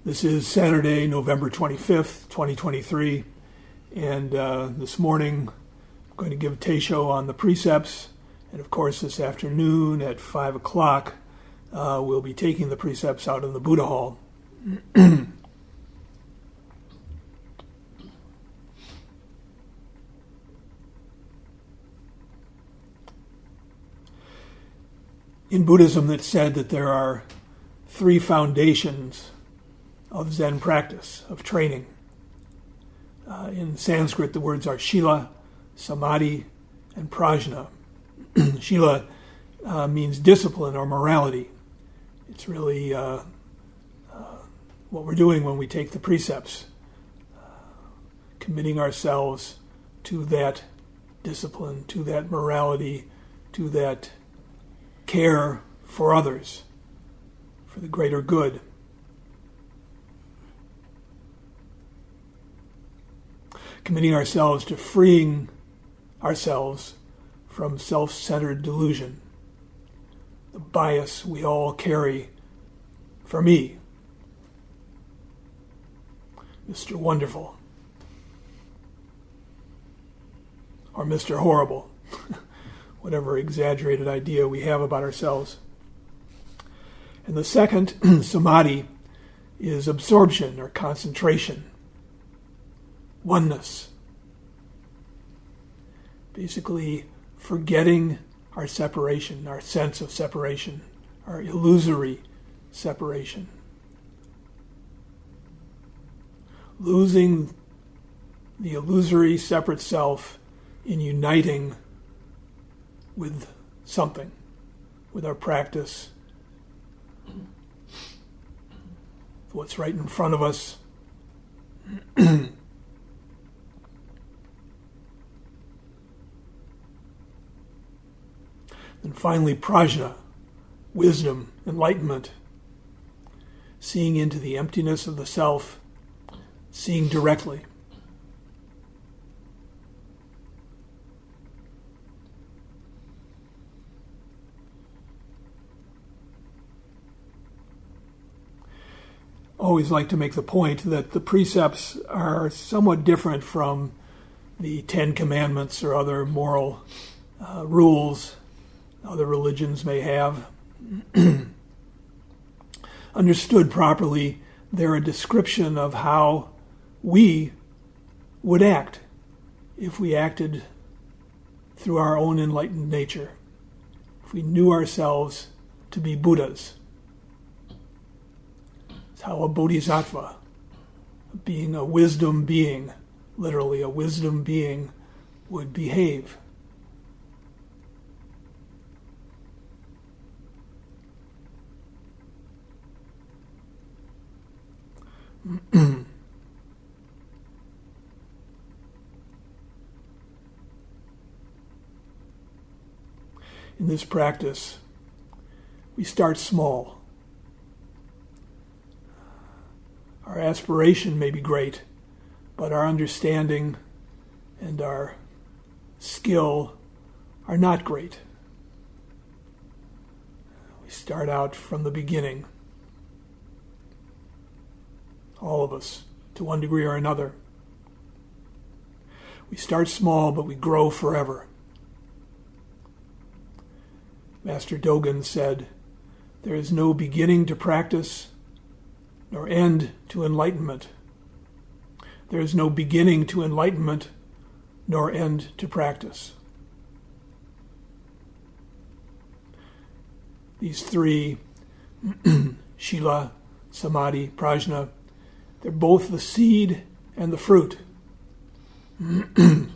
This is Saturday, November 25th, 2023, and this morning I'm going to give a Teisho on the Precepts, and of course this afternoon at 5 o'clock we'll be taking the Precepts out in the Buddha Hall. In Buddhism, it's said that there are three foundations of Zen practice, of training. In Sanskrit, the words are Shila, Samadhi, and Prajna. Shila means discipline or morality. It's really what we're doing when we take the precepts, committing ourselves to that discipline, to that morality, to that care for others, for the greater good. Committing ourselves to freeing ourselves from self-centered delusion, the bias we all carry for me, Mr. Wonderful, or Mr. Horrible, whatever exaggerated idea we have about ourselves. And the second, samadhi, is absorption or concentration, oneness. Basically, forgetting our separation, our sense of separation, our illusory separation. Losing the illusory separate self in uniting with something, with our practice, what's right in front of us. And finally, prajna, wisdom, enlightenment, seeing into the emptiness of the self, seeing directly. Always like to make the point that the precepts are somewhat different from the Ten Commandments or other moral rules other religions may have. Understood properly, they're a description of how we would act if we acted through our own enlightened nature, if we knew ourselves to be Buddhas. It's how a bodhisattva, being a wisdom being, literally a wisdom being, would behave. In this practice, we start small. Our aspiration may be great, but our understanding and our skill are not great. We start out from the beginning. All of us, to one degree or another. We start small, but we grow forever. Master Dogen said, "There is no beginning to practice, nor end to enlightenment. There is no beginning to enlightenment, nor end to practice." These three, Shila, Samadhi, Prajna, they're both the seed and the fruit. The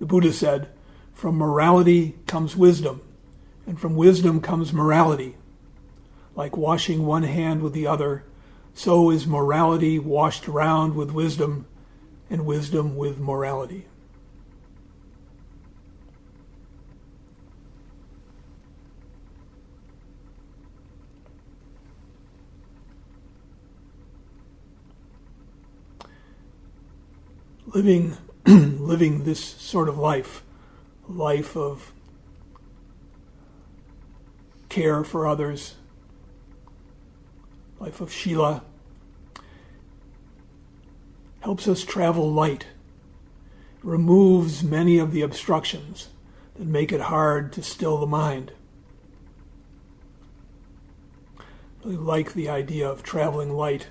Buddha said, "From morality comes wisdom, and from wisdom comes morality. Like washing one hand with the other, so is morality washed round with wisdom, and wisdom with morality." Living this sort of life of care for others, life of Shila, helps us travel light, removes many of the obstructions that make it hard to still the mind. I really like the idea of traveling light.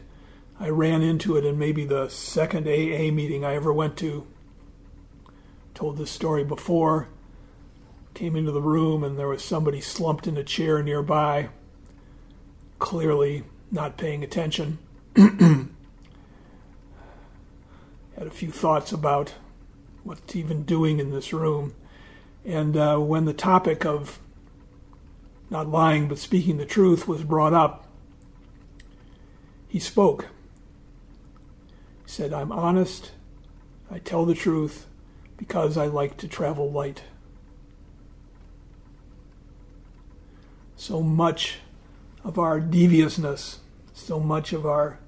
I ran into it in maybe the second AA meeting I ever went to. Told this story before. Came into the room and there was somebody slumped in a chair nearby, clearly not paying attention. Had a few thoughts about what's even doing in this room. And when the topic of not lying but speaking the truth was brought up, he spoke. He said, "I'm honest, I tell the truth because I like to travel light." So much of our deviousness, so much of our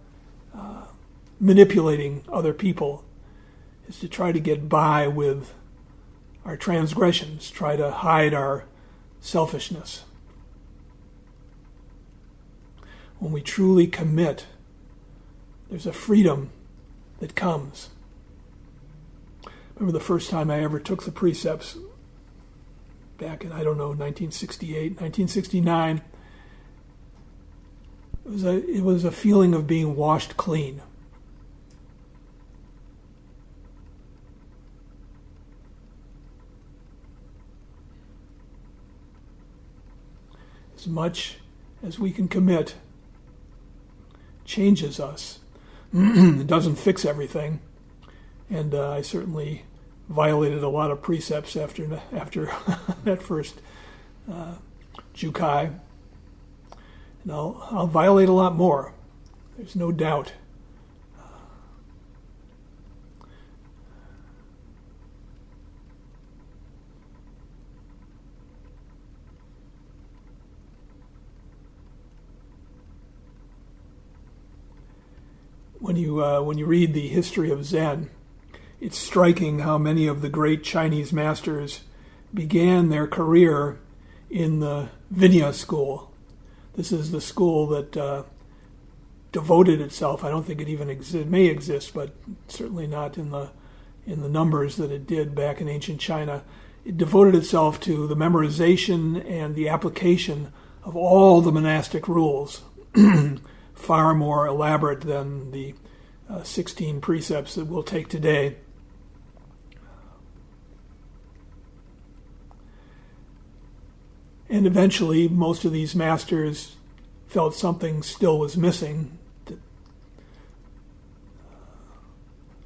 manipulating other people is to try to get by with our transgressions, try to hide our selfishness. When we truly commit, there's a freedom that comes. I remember the first time I ever took the precepts back in, 1968, 1969. It was a feeling of being washed clean. As much as we can commit changes us. It doesn't fix everything, and I certainly violated a lot of precepts after that first Jukai. And I'll violate a lot more. There's no doubt. When you read the history of Zen, it's striking how many of the great Chinese masters began their career in the Vinaya school. This is the school that devoted itself. I don't think it even may exist, but certainly not in the numbers that it did back in ancient China. It devoted itself to the memorization and the application of all the monastic rules, far more elaborate than the 16 precepts that we'll take today. And eventually, most of these masters felt something still was missing.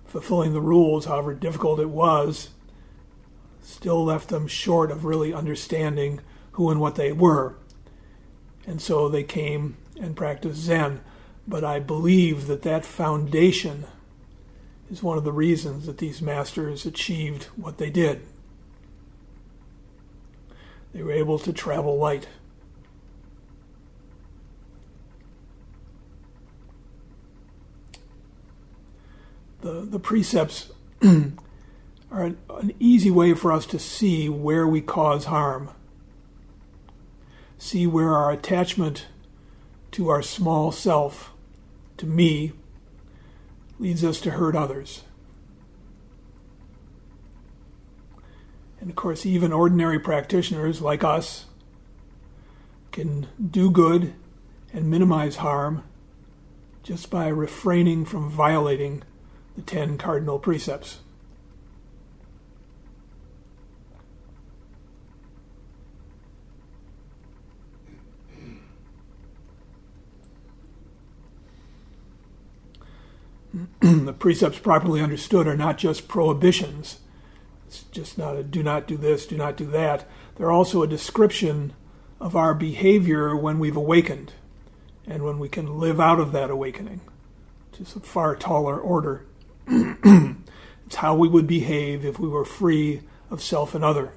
Fulfilling the rules, however difficult it was, still left them short of really understanding who and what they were. And so they came and practiced Zen. But I believe that foundation is one of the reasons that these masters achieved what they did. They were able to travel light. The precepts are an easy way for us to see where we cause harm, see where our attachment to our small self, to me, leads us to hurt others. And of course, even ordinary practitioners like us can do good and minimize harm just by refraining from violating the 10 cardinal precepts. The precepts properly understood are not just prohibitions. It's just not a do not do this, do not do that. They're also a description of our behavior when we've awakened and when we can live out of that awakening. Just a far taller order. It's how we would behave if we were free of self and other.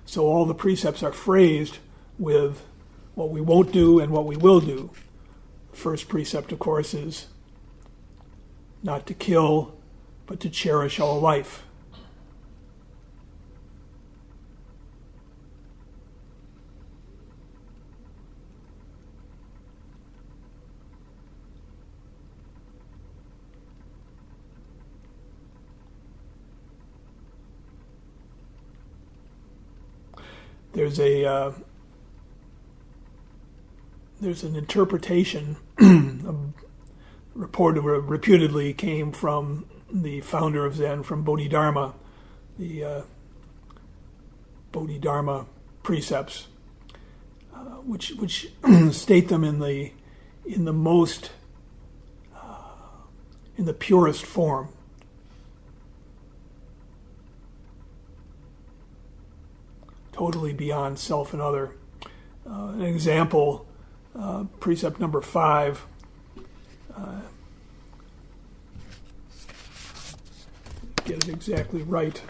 So all the precepts are phrased with what we won't do and what we will do. The first precept, of course, is not to kill, but to cherish all life. there's an interpretation reputedly came from the founder of Zen, from Bodhidharma, the Bodhidharma Precepts, which state them in the most in the purest form. Totally beyond self and other. An example, precept number 5. Get it exactly right.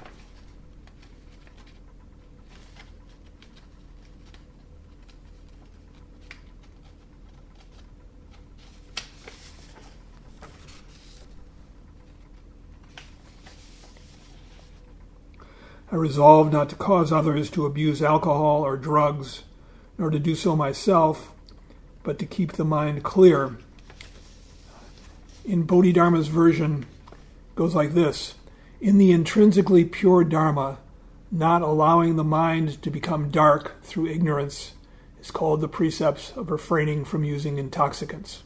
I resolve not to cause others to abuse alcohol or drugs, nor to do so myself, but to keep the mind clear. In Bodhidharma's version, it goes like this: in the intrinsically pure Dharma, not allowing the mind to become dark through ignorance is called the precepts of refraining from using intoxicants.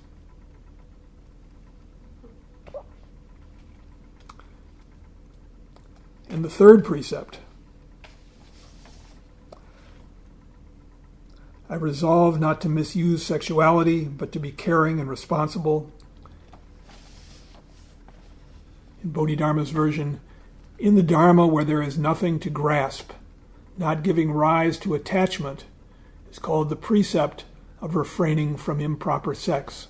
And the third precept: I resolve not to misuse sexuality, but to be caring and responsible. In Bodhidharma's version, in the Dharma where there is nothing to grasp, not giving rise to attachment, is called the precept of refraining from improper sex.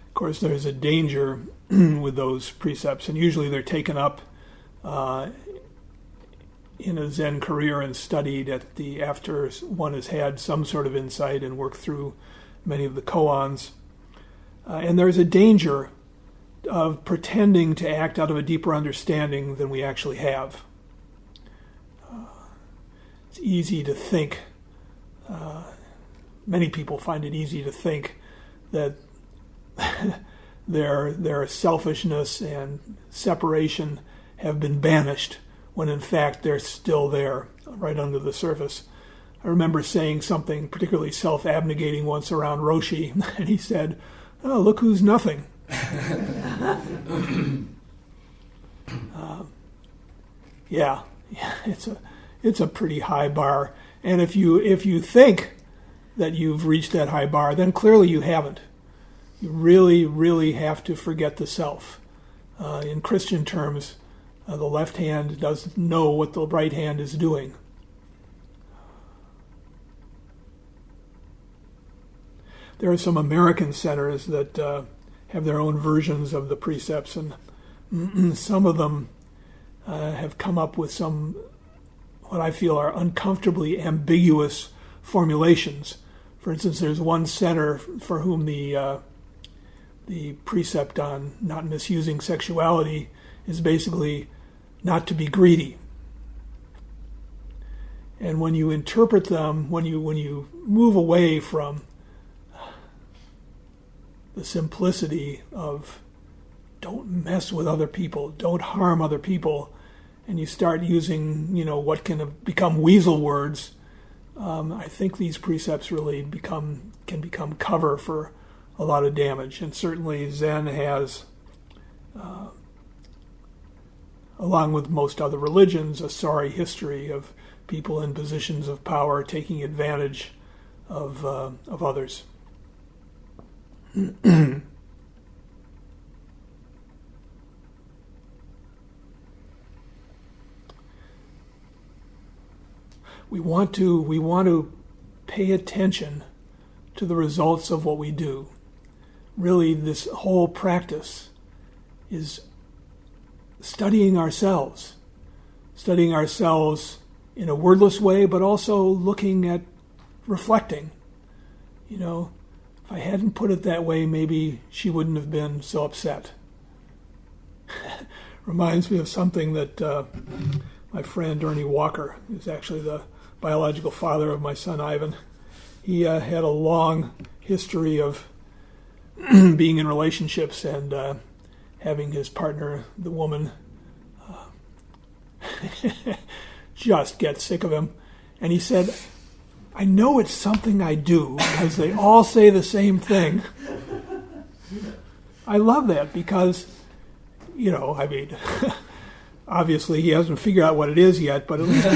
Of course, there's a danger with those precepts, and usually they're taken up in a Zen career and studied after one has had some sort of insight and worked through many of the koans. And there's a danger of pretending to act out of a deeper understanding than we actually have. It's easy to think, many people find it easy to think that their selfishness and separation have been banished, when in fact they're still there, right under the surface. I remember saying something particularly self-abnegating once around Roshi, and he said, "Oh, look who's nothing." Yeah, it's a pretty high bar, and if you think that you've reached that high bar, then clearly you haven't. You really, really have to forget the self. In Christian terms, the left hand doesn't know what the right hand is doing. There are some American centers that have their own versions of the precepts, and some of them have come up with some, what I feel are uncomfortably ambiguous formulations. For instance, there's one center for whom the precept on not misusing sexuality is basically not to be greedy. And when you interpret them, when you move away from the simplicity of don't mess with other people, don't harm other people, and you start using, what can become weasel words, I think these precepts really can become cover for a lot of damage. And certainly Zen has, along with most other religions, a sorry history of people in positions of power taking advantage of others. We want to pay attention to the results of what we do. Really, this whole practice is studying ourselves in a wordless way, but also looking at reflecting. if I hadn't put it that way, maybe she wouldn't have been so upset. Reminds me of something that my friend Ernie Walker, who's actually the biological father of my son Ivan, he had a long history of being in relationships and having his partner, the woman, just get sick of him. And he said, I know it's something I do because they all say the same thing. I love that because, obviously he hasn't figured out what it is yet, but at least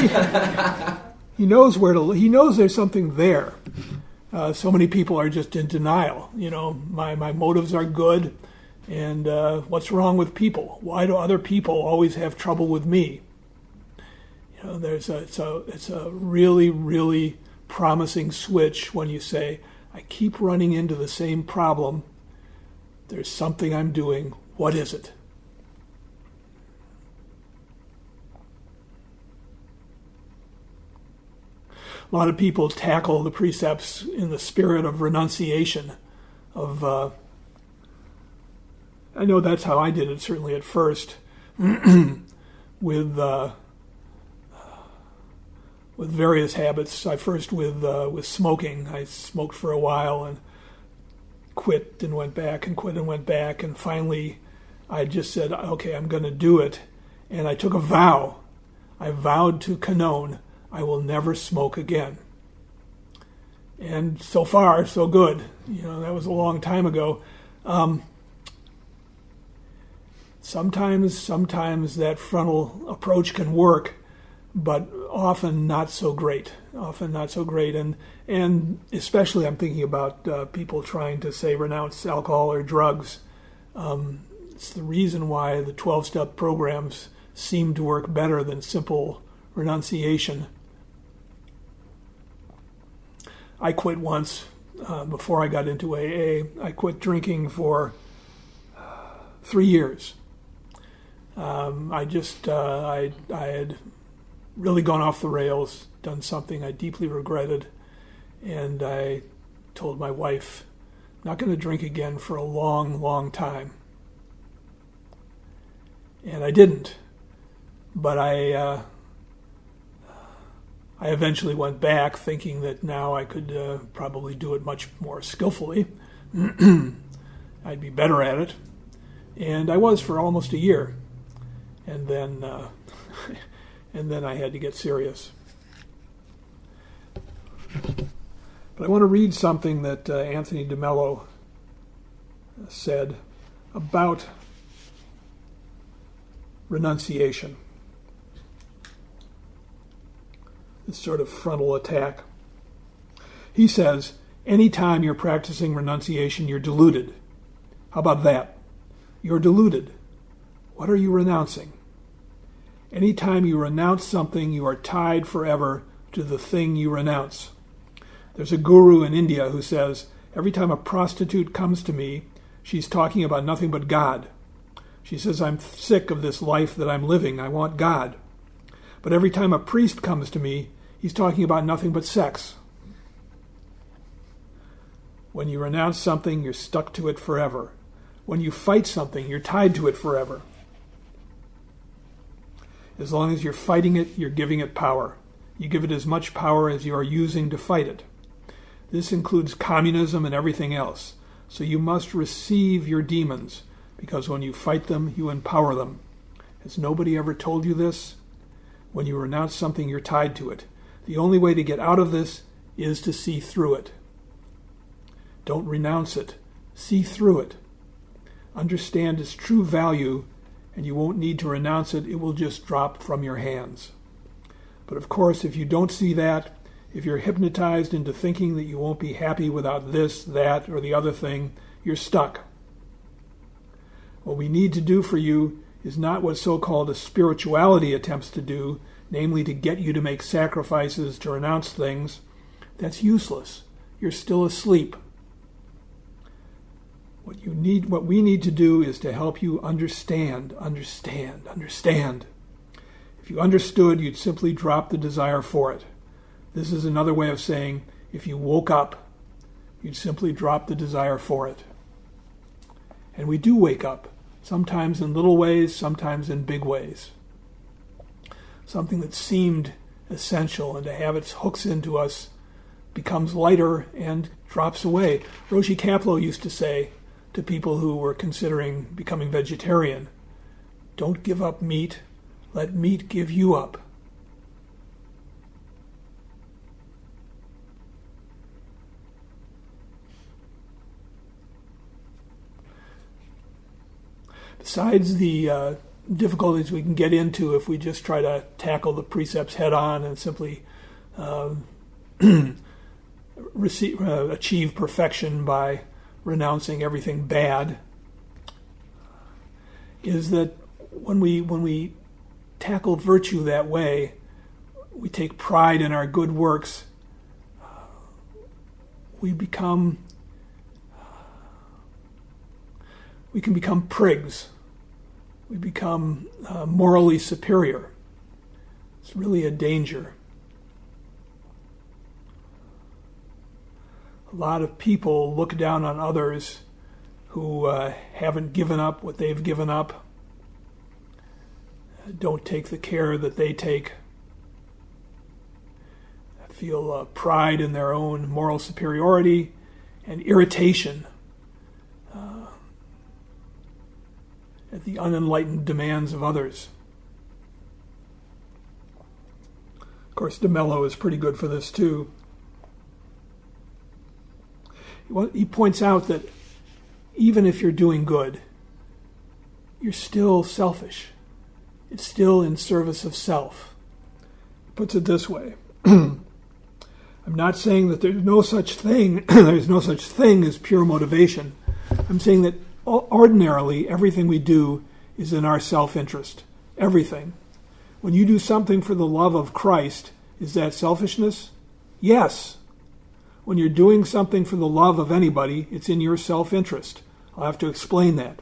he knows he knows there's something there. So many people are just in denial. My motives are good, and what's wrong with people? Why do other people always have trouble with me? It's a really, really promising switch when you say, I keep running into the same problem. There's something I'm doing. What is it? A lot of people tackle the precepts in the spirit of renunciation. I know that's how I did it, certainly at first, with various habits. First with smoking. I smoked for a while and quit and went back and quit and went back, and finally I just said, okay, I'm going to do it. And I took a vow. I vowed to Canon, I will never smoke again. And so far, so good. That was a long time ago. Sometimes that frontal approach can work, but often not so great. And especially I'm thinking about people trying to, say, renounce alcohol or drugs. It's the reason why the 12-step programs seem to work better than simple renunciation. I quit once before I got into AA. I quit drinking for 3 years. I had really gone off the rails, done something I deeply regretted, and I told my wife, I'm not going to drink again for a long, long time. And I didn't. But I eventually went back thinking that now I could probably do it much more skillfully. I'd be better at it. And I was for almost a year. And then I had to get serious. But I want to read something that Anthony DeMello said about renunciation. This sort of frontal attack. He says, anytime you're practicing renunciation, you're deluded. How about that? You're deluded. What are you renouncing? Anytime you renounce something, you are tied forever to the thing you renounce. There's a guru in India who says, every time a prostitute comes to me, she's talking about nothing but God. She says, I'm sick of this life that I'm living. I want God. But every time a priest comes to me, he's talking about nothing but sex. When you renounce something, you're stuck to it forever. When you fight something, you're tied to it forever. As long as you're fighting it, you're giving it power. You give it as much power as you are using to fight it. This includes communism and everything else. So you must receive your demons, because when you fight them, you empower them. Has nobody ever told you this? When you renounce something, you're tied to it. The only way to get out of this is to see through it. Don't renounce it. See through it. Understand its true value, and you won't need to renounce it. It will just drop from your hands. But of course, if you don't see that, if you're hypnotized into thinking that you won't be happy without this, that, or the other thing, you're stuck. What we need to do for you is not what so-called a spirituality attempts to do, namely to get you to make sacrifices, to renounce things. That's useless. You're still asleep. What we need to do is to help you understand. If you understood, you'd simply drop the desire for it. This is another way of saying, if you woke up, you'd simply drop the desire for it. And we do wake up, sometimes in little ways, sometimes in big ways. Something that seemed essential, and to have its hooks into us becomes lighter and drops away. Roshi Kapleau used to say to people who were considering becoming vegetarian, don't give up meat, let meat give you up. Besides the difficulties we can get into if we just try to tackle the precepts head on and simply achieve perfection by renouncing everything bad, is that when we tackle virtue that way, we take pride in our good works, we can become prigs. We become morally superior. It's really a danger. A lot of people look down on others who haven't given up what they've given up, don't take the care that they take, feel pride in their own moral superiority and irritation at the unenlightened demands of others. Of course, De Mello is pretty good for this too. He points out that even if you're doing good, you're still selfish. It's still in service of self. He puts it this way. I'm not saying that there's no such thing as pure motivation. I'm saying that ordinarily everything we do is in our self-interest. Everything. When you do something for the love of Christ, is that selfishness? Yes. When you're doing something for the love of anybody, it's in your self-interest. I'll have to explain that.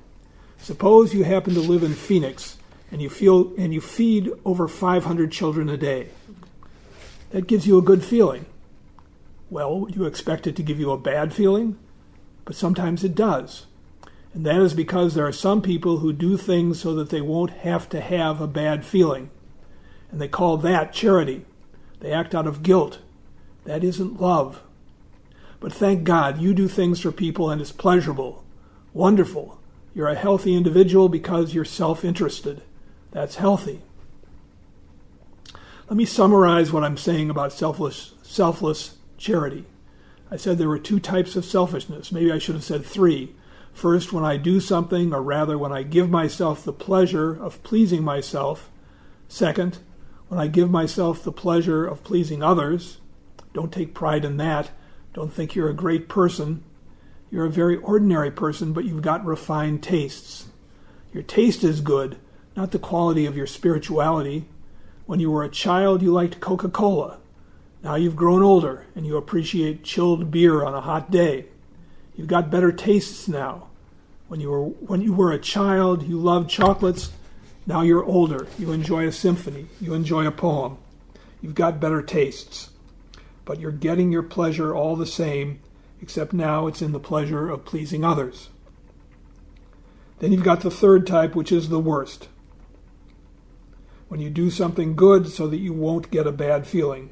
Suppose you happen to live in Phoenix and you feed over 500 children a day. That gives you a good feeling. Well, would you expect it to give you a bad feeling? But sometimes it does. And that is because there are some people who do things so that they won't have to have a bad feeling. And they call that charity. They act out of guilt. That isn't love. But thank God you do things for people and it's pleasurable, wonderful. You're a healthy individual because you're self-interested. That's healthy. Let me summarize what I'm saying about selfless charity. I said there were two types of selfishness. Maybe I should have said three. First, when I do something, or rather when I give myself the pleasure of pleasing myself. Second, when I give myself the pleasure of pleasing others. Don't take pride in that. Don't think you're a great person. You're a very ordinary person, but you've got refined tastes. Your taste is good, not the quality of your spirituality. When you were a child, you liked Coca-Cola. Now you've grown older, and you appreciate chilled beer on a hot day. You've got better tastes now. When you were a child, you loved chocolates. Now you're older. You enjoy a symphony. You enjoy a poem. You've got better tastes. But you're getting your pleasure all the same, except now it's in the pleasure of pleasing others. Then you've got the third type, which is the worst. When you do something good so that you won't get a bad feeling.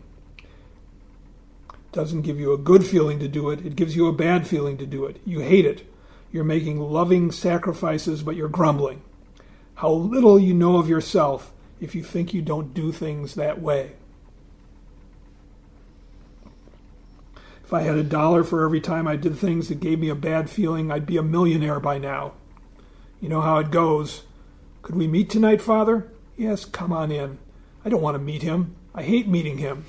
It doesn't give you a good feeling to do it. It gives you a bad feeling to do it. You hate it. You're making loving sacrifices, but you're grumbling. How little you know of yourself if you think you don't do things that way. If I had $1 for every time I did things that gave me a bad feeling, I'd be a millionaire by now. You know how it goes. Could we meet tonight, Father? Yes, come on in. I don't want to meet him. I hate meeting him.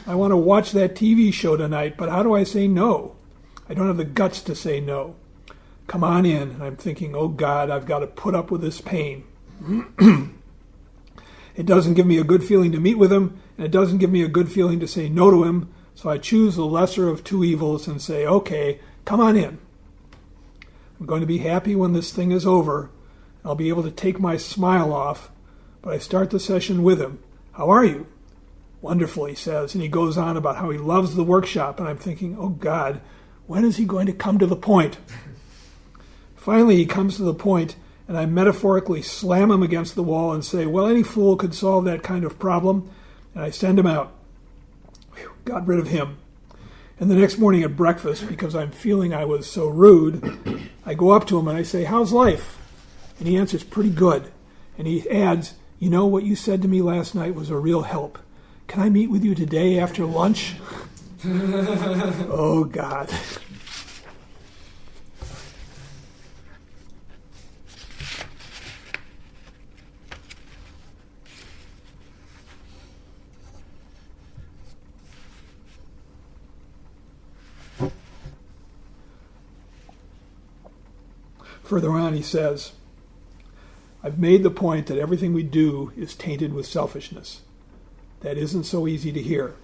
I want to watch that TV show tonight, but how do I say no? I don't have the guts to say no. Come on in. And I'm thinking, oh God, I've got to put up with this pain. It doesn't give me a good feeling to meet with him, and it doesn't give me a good feeling to say no to him, so I choose the lesser of two evils and say, okay, come on in. I'm going to be happy when this thing is over. I'll be able to take my smile off, but I start the session with him. How are you? Wonderful, he says, and he goes on about how he loves the workshop, and I'm thinking, oh God, When is he going to come to the point? Finally, he comes to the point, and I metaphorically slam him against the wall and say, well, any fool could solve that kind of problem, and I send him out. Whew, got rid of him. And the next morning at breakfast, because I'm feeling I was so rude, I go up to him and I say, how's life? And he answers, pretty good. And he adds, you know, what you said to me last night was a real help. Can I meet with you today after lunch? Oh, God. Further on, he says, I've made the point that everything we do is tainted with selfishness. That isn't so easy to hear.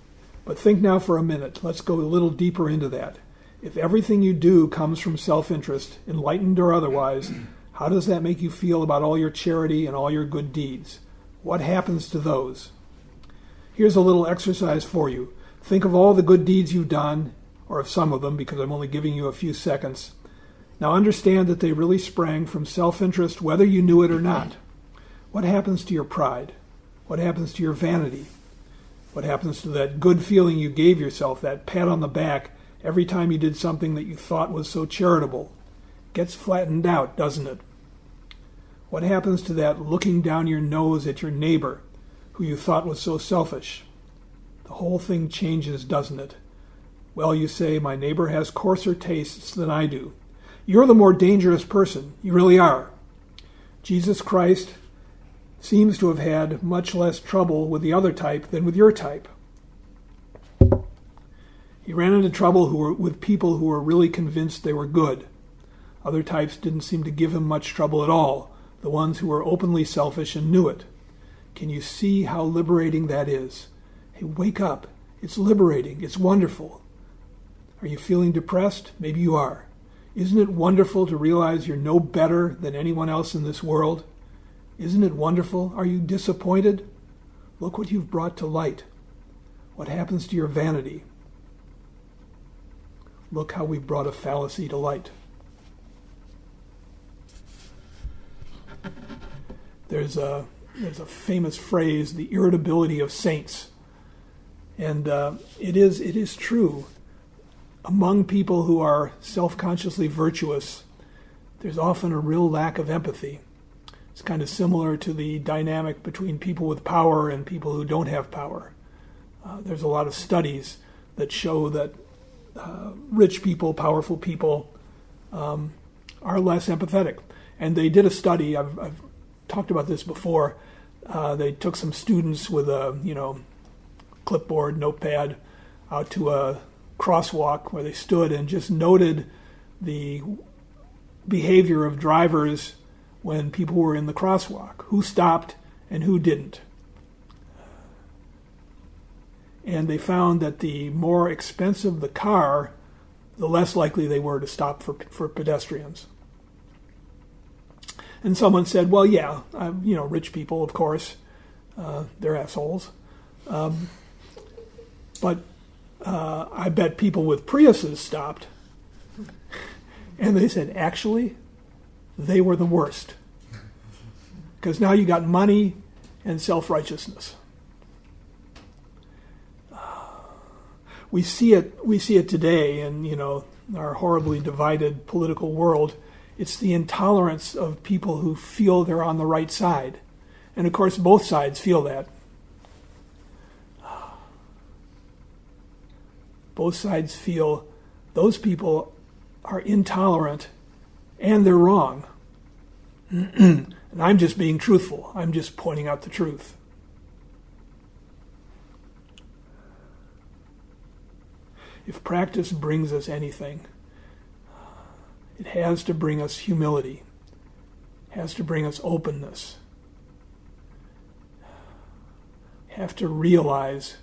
But think now for a minute. Let's go a little deeper into that. If everything you do comes from self-interest, enlightened or otherwise, how does that make you feel about all your charity and all your good deeds? What happens to those? Here's a little exercise for you. Think of all the good deeds you've done, or of some of them, because I'm only giving you a few seconds. Now understand that they really sprang from self-interest, whether you knew it or not. What happens to your pride? What happens to your vanity? What happens to that good feeling you gave yourself, that pat on the back, every time you did something that you thought was so charitable? Gets flattened out, doesn't it? What happens to that looking down your nose at your neighbor, who you thought was so selfish? The whole thing changes, doesn't it? Well, you say, my neighbor has coarser tastes than I do. You're the more dangerous person. You really are. Jesus Christ seems to have had much less trouble with the other type than with your type. He ran into trouble with people who were really convinced they were good. Other types didn't seem to give him much trouble at all, the ones who were openly selfish and knew it. Can you see how liberating that is? Hey, wake up. It's liberating. It's wonderful. Are you feeling depressed? Maybe you are. Isn't it wonderful to realize you're no better than anyone else in this world? Isn't it wonderful? Are you disappointed? Look what you've brought to light. What happens to your vanity? Look how we've brought a fallacy to light. There's a famous phrase, the irritability of saints. And it is true. Among people who are self-consciously virtuous, there's often a real lack of empathy. It's kind of similar to the dynamic between people with power and people who don't have power. There's a lot of studies that show that rich people, powerful people, are less empathetic. And they did a study, I've talked about this before, they took some students with a clipboard, notepad, out to a crosswalk where they stood and just noted the behavior of drivers when people were in the crosswalk, who stopped and who didn't. And they found that the more expensive the car, the less likely they were to stop for pedestrians. And someone said, well, yeah, rich people, of course, they're assholes. But I bet people with Priuses stopped. And they said, actually, they were the worst. Because now you got money and self-righteousness. We see it today in, our horribly divided political world. It's the intolerance of people who feel they're on the right side. And of course, both sides feel that. Both sides feel those people are intolerant and they're wrong. And I'm just being truthful. I'm just pointing out the truth. If practice brings us anything, it has to bring us humility. It has to bring us openness. Have to realize,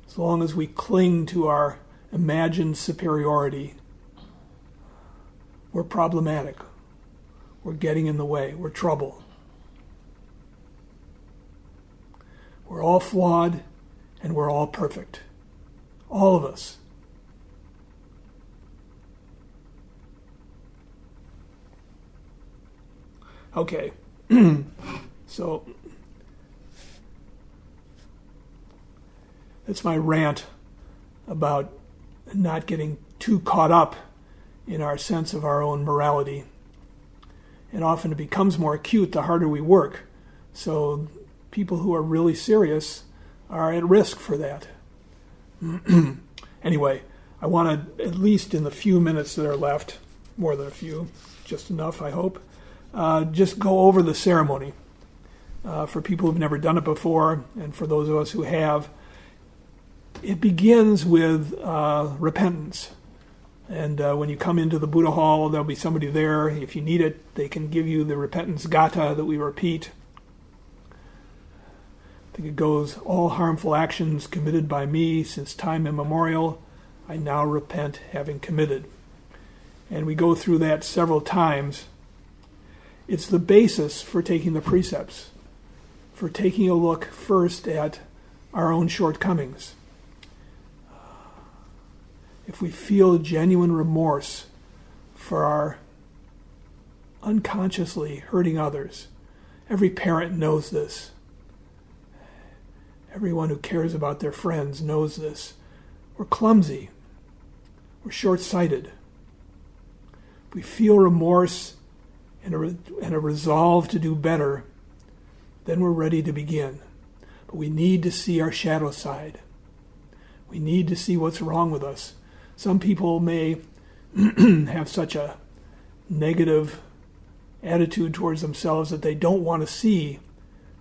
as long as we cling to our imagined superiority, we're problematic. We're getting in the way. We're trouble. We're all flawed and we're all perfect. All of us. Okay. So that's my rant about not getting too caught up in our sense of our own morality. And often it becomes more acute the harder we work. So people who are really serious are at risk for that. Anyway, I want to, at least in the few minutes that are left, more than a few, just enough, I hope, just go over the ceremony. For people who've never done it before, and for those of us who have, it begins with repentance. And when you come into the Buddha Hall, there'll be somebody there. If you need it, they can give you the repentance gatha that we repeat. I think it goes, all harmful actions committed by me since time immemorial, I now repent having committed. And we go through that several times. It's the basis for taking the precepts, for taking a look first at our own shortcomings. If we feel genuine remorse for our unconsciously hurting others, every parent knows this. Everyone who cares about their friends knows this. We're clumsy. We're short-sighted. If we feel remorse and a resolve to do better, then we're ready to begin. But we need to see our shadow side. We need to see what's wrong with us. Some people may have such a negative attitude towards themselves that they don't want to see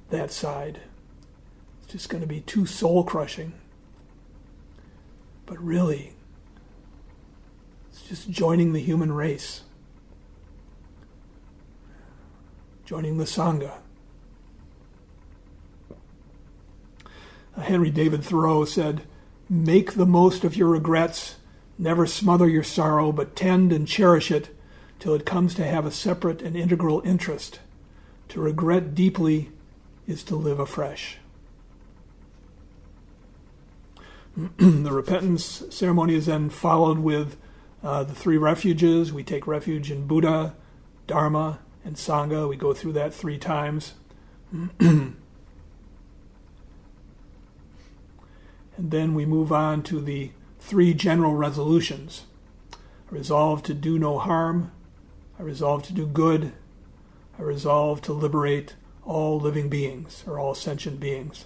that side. It's just going to be too soul-crushing. But really, it's just joining the human race. Joining the Sangha. Henry David Thoreau said, "Make the most of your regrets. Never smother your sorrow, but tend and cherish it till it comes to have a separate and integral interest. To regret deeply is to live afresh." The repentance ceremony is then followed with the 3 refuges. We take refuge in Buddha, Dharma, and Sangha. We go through that 3 times. And then we move on to the 3 general resolutions. I resolve to do no harm. I resolve to do good. I resolve to liberate all living beings, or all sentient beings.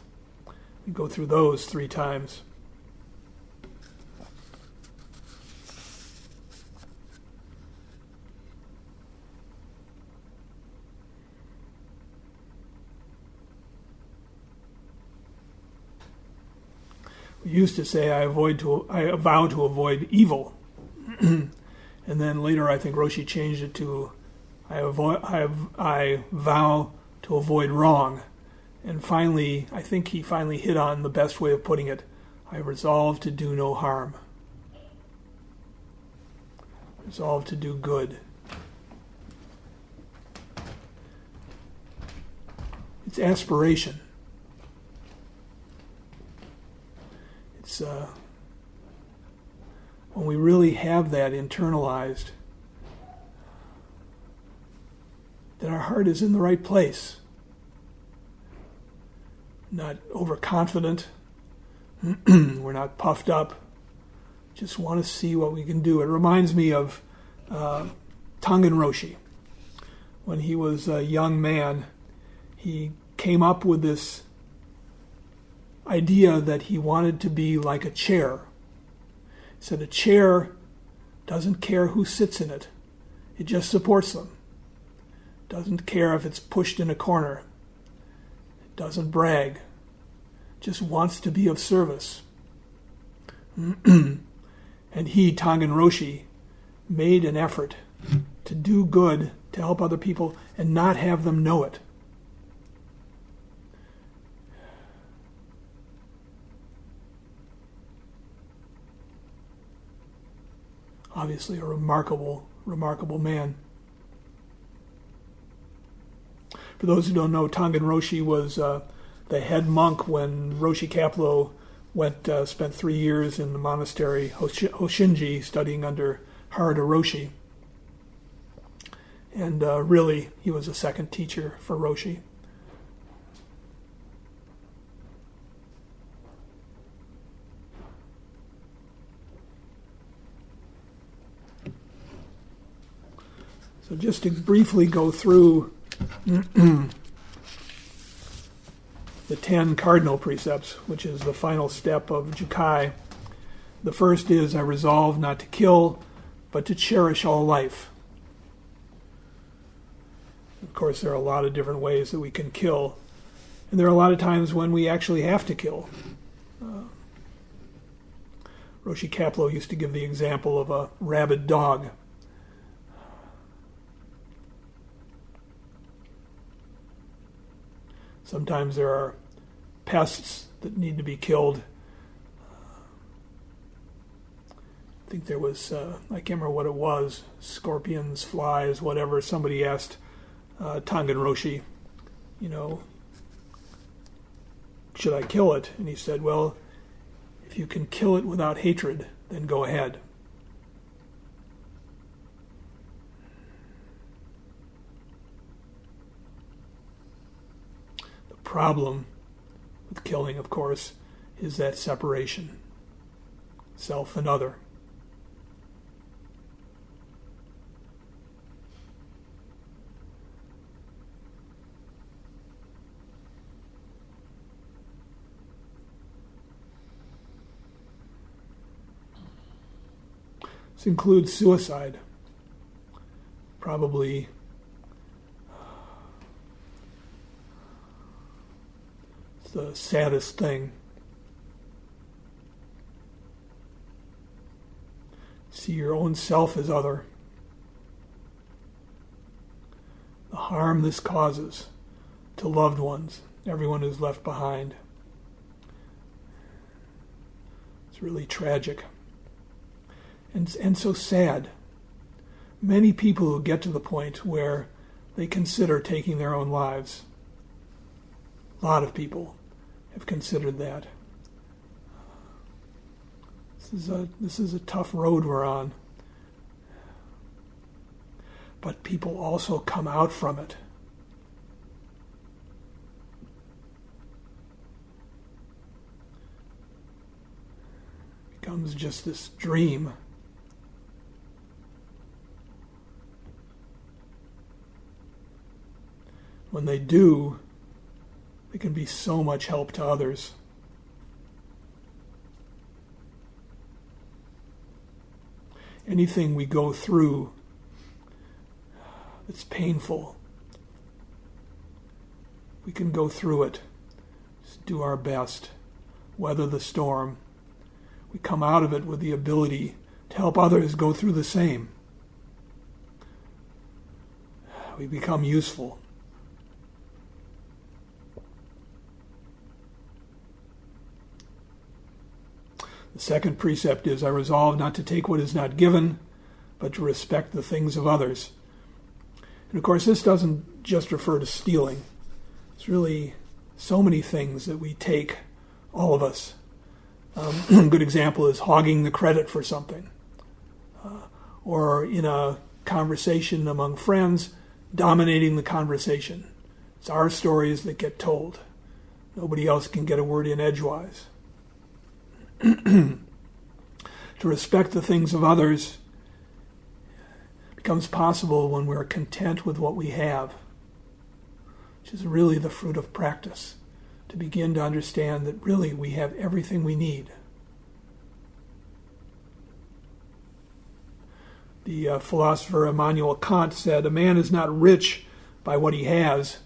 We go through those 3 times. We used to say, I vow to avoid evil. And then later I think Roshi changed it to, I vow to avoid wrong. And finally, I think he finally hit on the best way of putting it. I resolve to do no harm. Resolve to do good. It's aspiration. It's when we really have that internalized, then our heart is in the right place. Not overconfident. We're not puffed up. Just want to see what we can do. It reminds me of Tongan Roshi. When he was a young man, he came up with this idea that he wanted to be like a chair. He said a chair doesn't care who sits in it. It just supports them. Doesn't care if it's pushed in a corner. It doesn't brag. Just wants to be of service. And he, Tongan Roshi, made an effort to do good, to help other people, and not have them know it. Obviously a remarkable, remarkable man. For those who don't know, Tongan Roshi was the head monk when Roshi Kapleau spent 3 years in the monastery Hoshinji studying under Harada Roshi. And really, he was a second teacher for Roshi. So just to briefly go through the 10 cardinal precepts, which is the final step of Jukai. The first is, I resolve not to kill, but to cherish all life. Of course, there are a lot of different ways that we can kill, and there are a lot of times when we actually have to kill. Roshi Kapleau used to give the example of a rabid dog. Sometimes there are pests that need to be killed. I think there was, I can't remember what it was, scorpions, flies, whatever. Somebody asked Tongan Roshi, should I kill it? And he said, well, if you can kill it without hatred, then go ahead. The problem with killing, of course, is that separation, self and other. This includes suicide. Probably it's the saddest thing. See your own self as other. The harm this causes to loved ones, everyone who's left behind. It's really tragic. And so sad. Many people who get to the point where they consider taking their own lives. A lot of people have considered that. This is a tough road we're on. But people also come out from it. It becomes just this dream. When they do, they can be so much help to others. Anything we go through that's painful, we can go through it. Just do our best. Weather the storm. We come out of it with the ability to help others go through the same. We become useful. The second precept is, I resolve not to take what is not given, but to respect the things of others. And of course, this doesn't just refer to stealing. It's really so many things that we take, all of us. A good example is hogging the credit for something. Or in a conversation among friends, dominating the conversation. It's our stories that get told. Nobody else can get a word in edgewise. To respect the things of others becomes possible when we're content with what we have, which is really the fruit of practice, to begin to understand that really we have everything we need. The philosopher Immanuel Kant said, a man is not rich by what he has,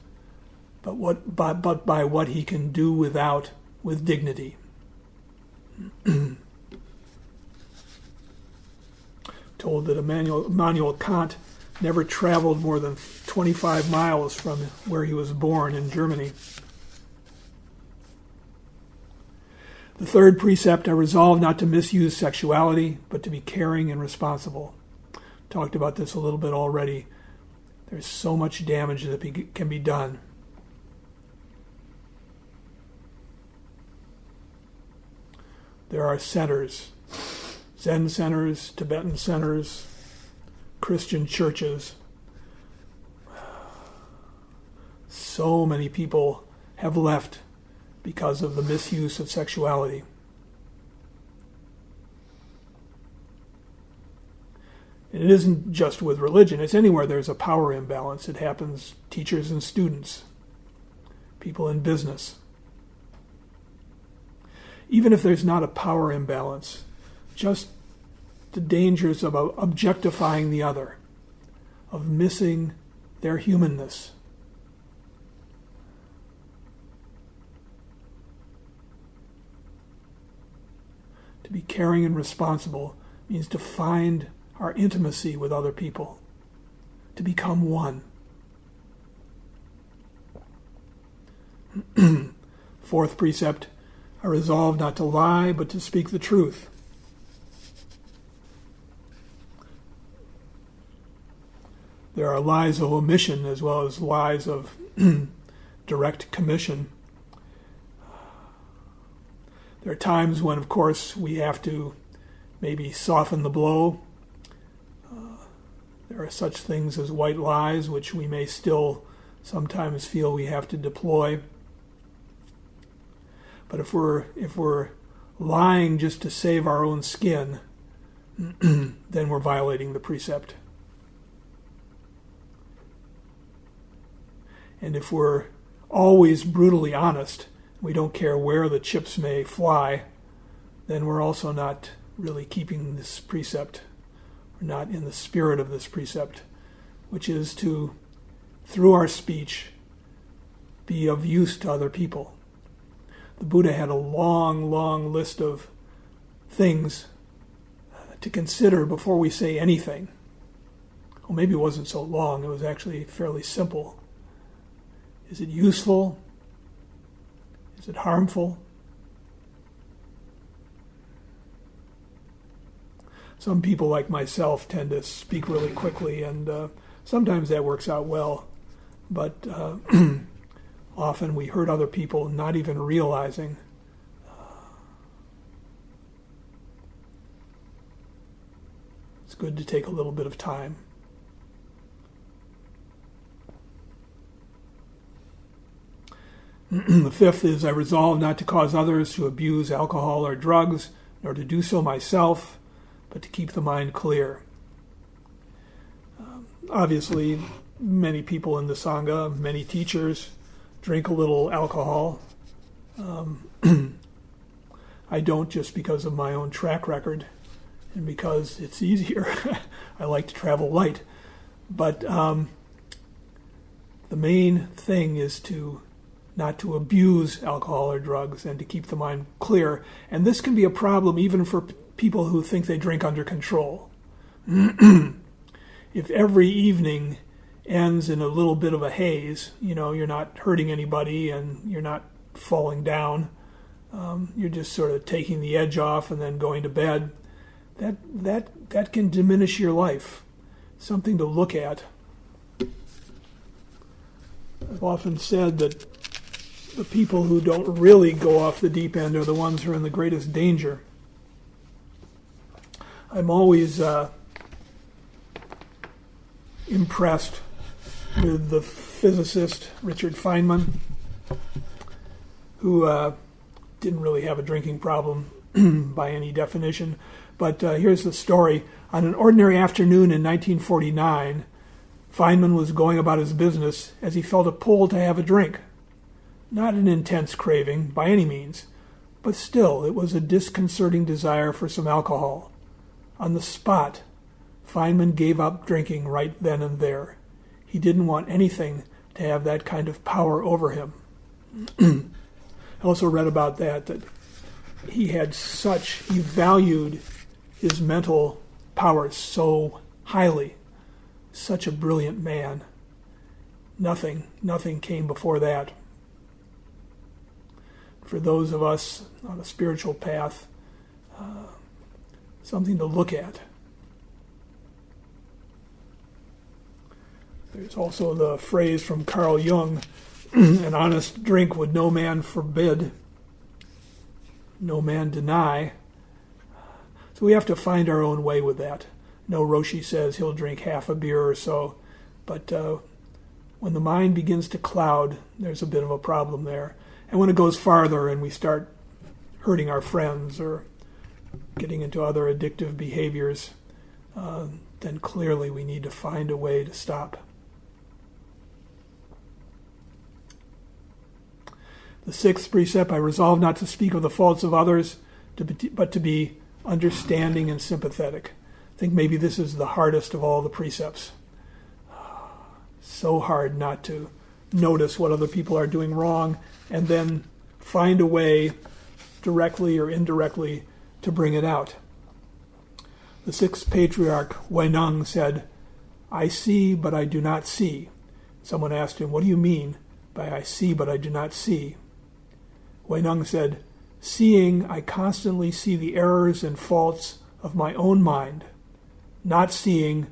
but by what he can do without with dignity. Told that Immanuel Kant never traveled more than 25 miles from where he was born in Germany. The third precept, I resolve not to misuse sexuality, but to be caring and responsible. Talked about this a little bit already. There's so much damage that can be done. There are centers, Zen centers, Tibetan centers, Christian churches so many people have left because of the misuse of sexuality. And it isn't just with religion. It's anywhere there's a power imbalance. It happens teachers and students, people in business. Even if there's not a power imbalance, just the dangers of objectifying the other, of missing their humanness. To be caring and responsible means to find our intimacy with other people, to become one. Fourth precept, I resolve not to lie, but to speak the truth. There are lies of omission as well as lies of direct commission. There are times when, of course, we have to maybe soften the blow. There are such things as white lies, which we may still sometimes feel we have to deploy. But if we're lying just to save our own skin, then we're violating the precept. And if we're always brutally honest, we don't care where the chips may fly, then we're also not really keeping this precept. We're not in the spirit of this precept, which is to, through our speech, be of use to other people. The Buddha had a long, long list of things to consider before we say anything. Well, maybe it wasn't so long. It was actually fairly simple. Is it useful? Is it harmful? Some people, like myself, tend to speak really quickly, and sometimes that works out well. But often we hurt other people not even realizing. It's good to take a little bit of time. The fifth is, I resolve not to cause others to abuse alcohol or drugs, nor to do so myself, but to keep the mind clear. Obviously, many people in the Sangha, many teachers, drink a little alcohol. I don't, just because of my own track record and because it's easier. I like to travel light. But the main thing is not to abuse alcohol or drugs and to keep the mind clear. And this can be a problem even for people who think they drink under control. If every evening ends in a little bit of a haze, you're not hurting anybody and you're not falling down, you're just sort of taking the edge off and then going to bed, that can diminish your life. Something to look at. I've often said that the people who don't really go off the deep end are the ones who are in the greatest danger. I'm always impressed with the physicist Richard Feynman, who didn't really have a drinking problem by any definition. But here's the story. On an ordinary afternoon in 1949, Feynman was going about his business as he felt a pull to have a drink. Not an intense craving, by any means, but still it was a disconcerting desire for some alcohol. On the spot, Feynman gave up drinking right then and there. He didn't want anything to have that kind of power over him. I also read about that he valued his mental powers so highly. Such a brilliant man. Nothing came before that. For those of us on a spiritual path, something to look at. There's also the phrase from Carl Jung, an honest drink would no man forbid, no man deny. So we have to find our own way with that. No, Roshi says he'll drink half a beer or so, but When the mind begins to cloud, there's a bit of a problem there. And when it goes farther and we start hurting our friends or getting into other addictive behaviors, then clearly we need to find a way to stop. The sixth precept, I resolve not to speak of the faults of others, but to be understanding and sympathetic. I think maybe this is the hardest of all the precepts. So hard not to notice what other people are doing wrong and then find a way, directly or indirectly, to bring it out. The sixth patriarch, Huineng, said, "I see, but I do not see." Someone asked him, "What do you mean by I see, but I do not see?" Huineng said, "Seeing, I constantly see the errors and faults of my own mind. Not seeing,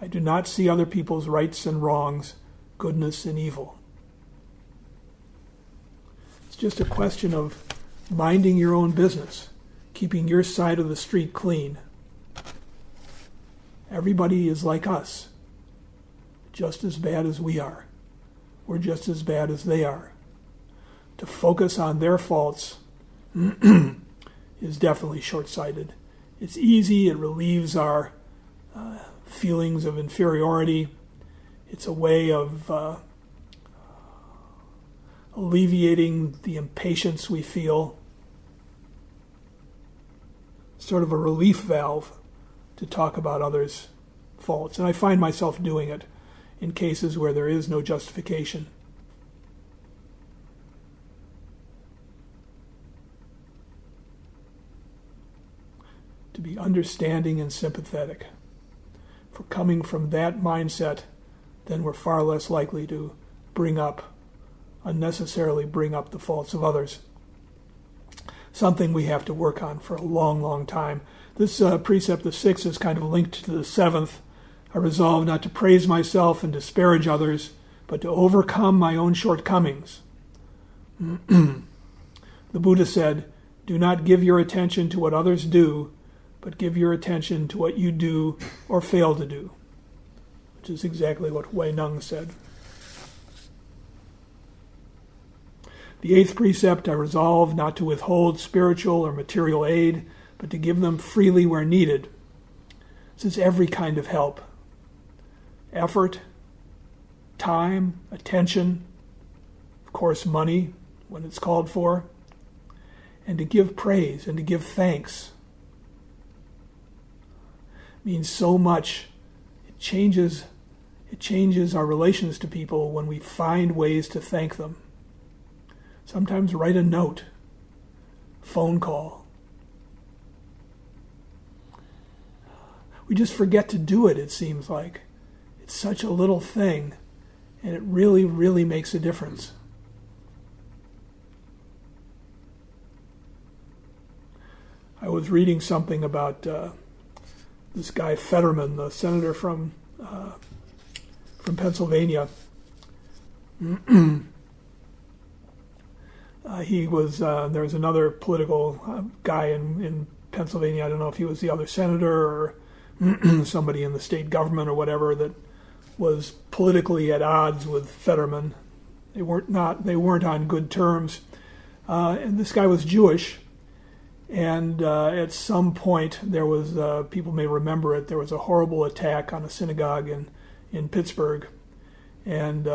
I do not see other people's rights and wrongs, goodness and evil." It's just a question of minding your own business, keeping your side of the street clean. Everybody is like us, just as bad as we are. We're just as bad as they are. To focus on their faults is definitely short-sighted. It's easy, it relieves our feelings of inferiority. It's a way of alleviating the impatience we feel. Sort of a relief valve to talk about others' faults. And I find myself doing it in cases where there is no justification. To be understanding and sympathetic. For coming from that mindset, then we're far less likely to unnecessarily bring up the faults of others. Something we have to work on for a long, long time. This precept, the sixth, is kind of linked to the seventh. I resolve not to praise myself and disparage others, but to overcome my own shortcomings. The Buddha said, "Do not give your attention to what others do, but give your attention to what you do or fail to do," which is exactly what Huineng said. The eighth precept, I resolve not to withhold spiritual or material aid, but to give them freely where needed. This is every kind of help. Effort, time, attention, of course money when it's called for, and to give praise and to give thanks. Means so much. It changes our relations to people when we find ways to thank them. Sometimes write a note, phone call. We just forget to do it, it seems like. It's such a little thing, and it really, really makes a difference. I was reading something about this guy Fetterman, the senator from Pennsylvania. There was another political guy in Pennsylvania. I don't know if he was the other senator or somebody in the state government or whatever that was politically at odds with Fetterman. They weren't on good terms. And this guy was Jewish. And at some point, there was, people may remember it, there was a horrible attack on a synagogue in Pittsburgh. And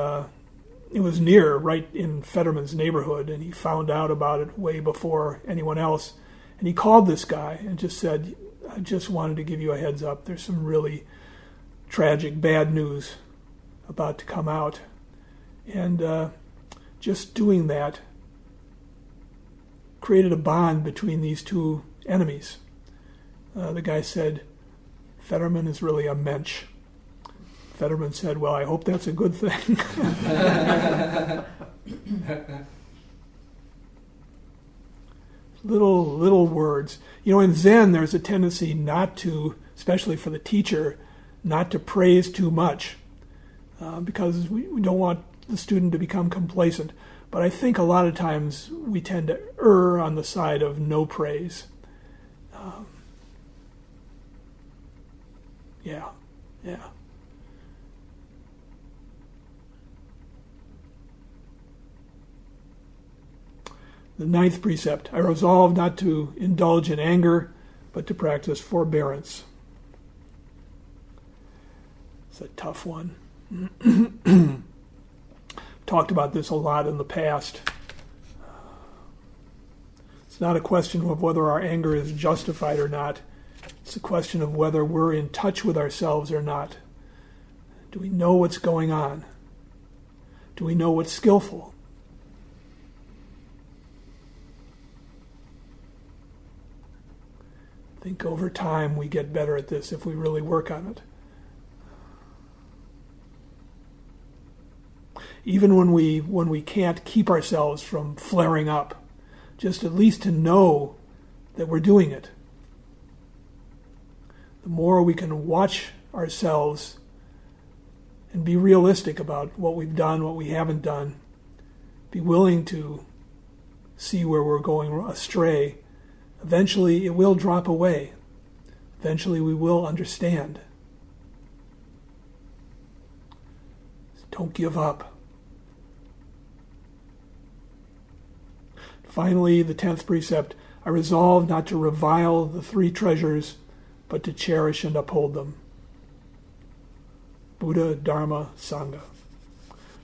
it was right in Fetterman's neighborhood, and he found out about it way before anyone else. And he called this guy and just said, "I just wanted to give you a heads up. There's some really tragic, bad news about to come out." And just doing that created a bond between these two enemies. The guy said, "Fetterman is really a mensch." Fetterman said, "Well, I hope that's a good thing." Little words. In Zen, there's a tendency not to, especially for the teacher, not to praise too much because we don't want the student to become complacent. But I think a lot of times we tend to err on the side of no praise. Yeah. The 9th precept, I resolve not to indulge in anger, but to practice forbearance. It's a tough one. Talked about this a lot in the past. It's not a question of whether our anger is justified or not. It's a question of whether we're in touch with ourselves or not. Do we know what's going on? Do we know what's skillful? I think over time we get better at this if we really work on it. Even when we can't keep ourselves from flaring up, just at least to know that we're doing it. The more we can watch ourselves and be realistic about what we've done, what we haven't done, be willing to see where we're going astray, eventually it will drop away. Eventually we will understand. Don't give up. Finally, the 10th precept, I resolve not to revile the 3 treasures, but to cherish and uphold them. Buddha, Dharma, Sangha.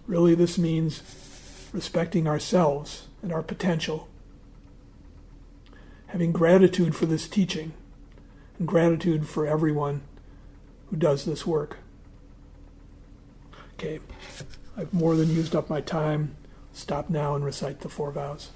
Really, this means respecting ourselves and our potential, having gratitude for this teaching, and gratitude for everyone who does this work. Okay, I've more than used up my time. Stop now and recite the 4 vows.